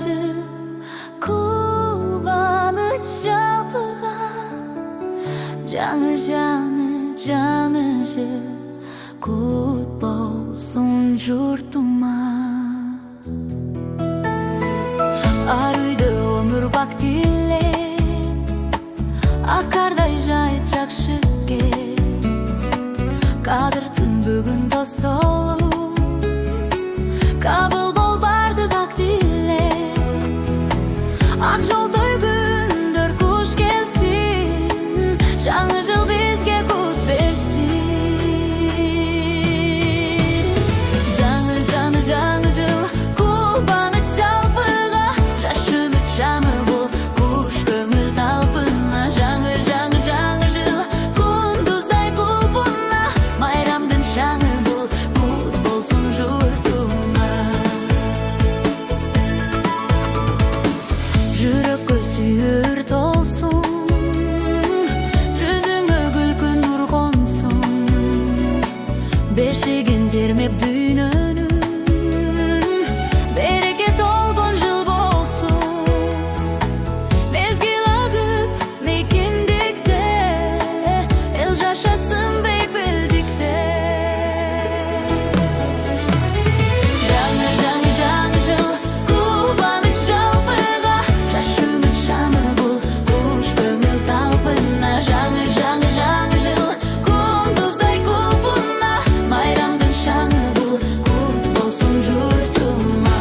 жолдошу кубаныч жалпыга жаңы жанышы кут болсун журтума ар үйдө өмүр бак тилеп акардай жайыт жакшы кеп кадыр түн бүгүн тосолу кабыл бол бардык ак тилеп ак жолдой күндөр куш келсин жаңы жыл бизге кут берсин жаңы жыл кубаныч жалпыга жаш үмүт шамы бул куш көңүл талпына жаңы жыл кундуздай кулпуна майрамдын шаңы бул кут болсун журтума жүрөккө сүйүр толсун жүзүңө күлкү нур консун бешигин термеп дүйнөнүн береке толгон жыл болсун мезгил агып мейкиндикте эл жашасын бейпилдикте жаңы жыл кубаныч жалпыга жаш үмүт шамы бул куш көңүл талпына жаңы жыл кундуздай кулпуна майрамдын шаңы бул кут болсун журтума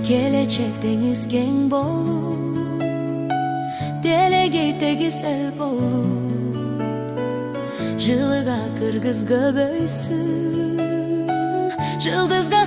келечек деңиз кең болуп делегей тегиз эл болуп жылыга кыргыз көбөйсүн жылдызга